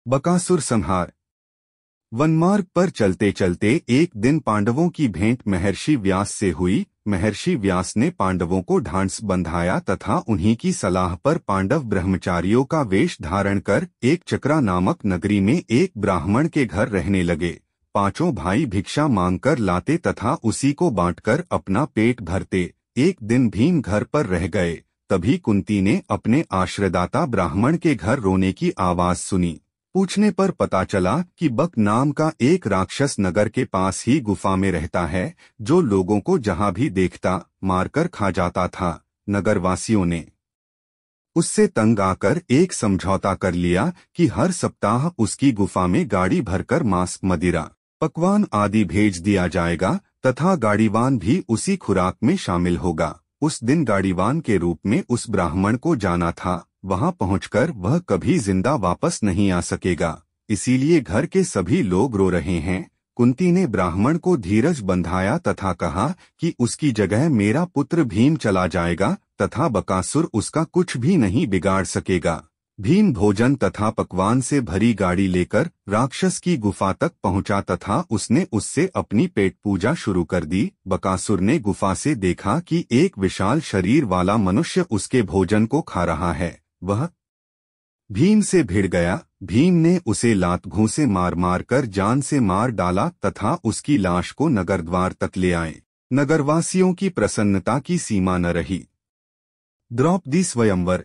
बकासुर संहार। वनमार्ग पर चलते चलते एक दिन पांडवों की भेंट महर्षि व्यास से हुई। महर्षि व्यास ने पांडवों को ढांढस बंधाया तथा उन्हीं की सलाह पर पांडव ब्रह्मचारियों का वेश धारण कर एक चक्रा नामक नगरी में एक ब्राह्मण के घर रहने लगे। पांचों भाई भिक्षा मांगकर लाते तथा उसी को बांटकर अपना पेट भरते। एक दिन भीम घर पर रह गए। तभी कुंती ने अपने आश्रयदाता ब्राह्मण के घर रोने की आवाज सुनी। पूछने पर पता चला कि बक नाम का एक राक्षस नगर के पास ही गुफा में रहता है, जो लोगों को जहां भी देखता मारकर खा जाता था। नगरवासियों ने उससे तंग आकर एक समझौता कर लिया कि हर सप्ताह उसकी गुफा में गाड़ी भरकर मांस, मदिरा, पकवान आदि भेज दिया जाएगा तथा गाड़ीवान भी उसी खुराक में शामिल होगा। उस दिन गाड़ीवान के रूप में उस ब्राह्मण को जाना था। वहां पहुंचकर वह कभी जिंदा वापस नहीं आ सकेगा, इसीलिए घर के सभी लोग रो रहे हैं। कुंती ने ब्राह्मण को धीरज बंधाया तथा कहा कि उसकी जगह मेरा पुत्र भीम चला जाएगा तथा बकासुर उसका कुछ भी नहीं बिगाड़ सकेगा। भीम भोजन तथा पकवान से भरी गाड़ी लेकर राक्षस की गुफा तक पहुंचा तथा उसने उससे अपनी पेट पूजा शुरू कर दी। बकासुर ने गुफा से देखा कि एक विशाल शरीर वाला मनुष्य उसके भोजन को खा रहा है। वह भीम से भिड़ गया। भीम ने उसे लात घूंसे मार मार कर जान से मार डाला तथा उसकी लाश को नगर द्वार तक ले आए। नगरवासियों की प्रसन्नता की सीमा न रही। द्रौपदी स्वयंवर।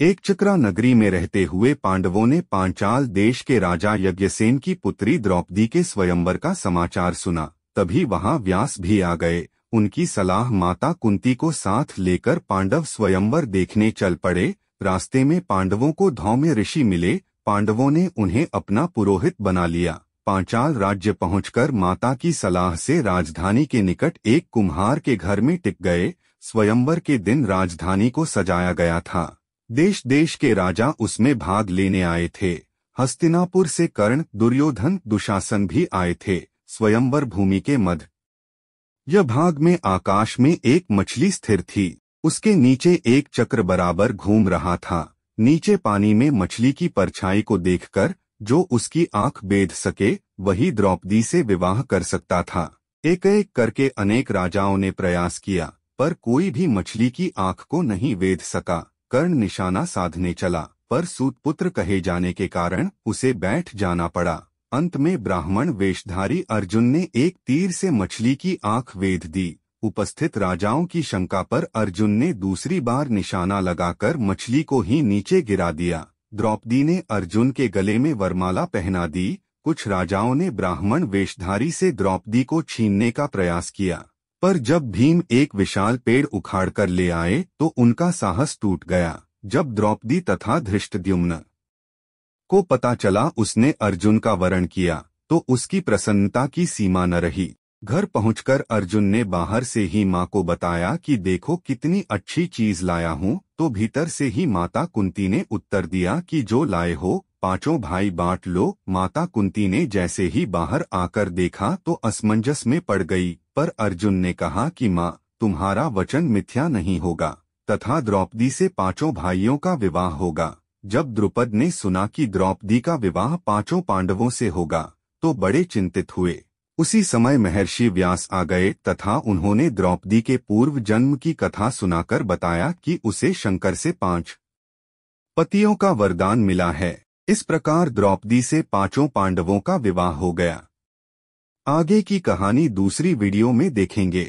एक चक्रा नगरी में रहते हुए पांडवों ने पांचाल देश के राजा यज्ञसेन की पुत्री द्रौपदी के स्वयंवर का समाचार सुना। तभी वहां व्यास भी आ गए। उनकी सलाह माता कुंती को साथ लेकर पांडव स्वयंवर देखने चल पड़े। रास्ते में पांडवों को धौम्य ऋषि मिले। पांडवों ने उन्हें अपना पुरोहित बना लिया। पांचाल राज्य पहुंचकर माता की सलाह से राजधानी के निकट एक कुम्हार के घर में टिक गए। स्वयंवर के दिन राजधानी को सजाया गया था। देश देश के राजा उसमें भाग लेने आए थे। हस्तिनापुर से कर्ण, दुर्योधन, दुशासन भी आए थे। स्वयंवर भूमि के मध्य भाग में आकाश में एक मछली स्थिर थी। उसके नीचे एक चक्र बराबर घूम रहा था। नीचे पानी में मछली की परछाई को देखकर जो उसकी आंख बेध सके वही द्रौपदी से विवाह कर सकता था। एक एक करके अनेक राजाओं ने प्रयास किया, पर कोई भी मछली की आंख को नहीं वेध सका। कर्ण निशाना साधने चला, पर सूतपुत्र कहे जाने के कारण उसे बैठ जाना पड़ा। अंत में ब्राह्मण वेशधारी अर्जुन ने एक तीर से मछली की आंख वेध दी। उपस्थित राजाओं की शंका पर अर्जुन ने दूसरी बार निशाना लगाकर मछली को ही नीचे गिरा दिया। द्रौपदी ने अर्जुन के गले में वरमाला पहना दी। कुछ राजाओं ने ब्राह्मण वेशधारी से द्रौपदी को छीनने का प्रयास किया, पर जब भीम एक विशाल पेड़ उखाड़कर ले आए तो उनका साहस टूट गया। जब द्रौपदी तथा धृष्टद्युम्न को पता चला उसने अर्जुन का वरण किया तो उसकी प्रसन्नता की सीमा न रही। घर पहुंचकर अर्जुन ने बाहर से ही मां को बताया कि देखो कितनी अच्छी चीज लाया हूं। तो भीतर से ही माता कुंती ने उत्तर दिया कि जो लाए हो पांचों भाई बांट लो। माता कुंती ने जैसे ही बाहर आकर देखा तो असमंजस में पड़ गई, पर अर्जुन ने कहा कि मां, तुम्हारा वचन मिथ्या नहीं होगा तथा द्रौपदी से पांचों भाइयों का विवाह होगा। जब द्रुपद ने सुना कि द्रौपदी का विवाह पांचों पांडवों से होगा तो बड़े चिंतित हुए। उसी समय महर्षि व्यास आ गए तथा उन्होंने द्रौपदी के पूर्व जन्म की कथा सुनाकर बताया कि उसे शंकर से 5 पतियों का वरदान मिला है। इस प्रकार द्रौपदी से पांचों पांडवों का विवाह हो गया। आगे की कहानी दूसरी वीडियो में देखेंगे।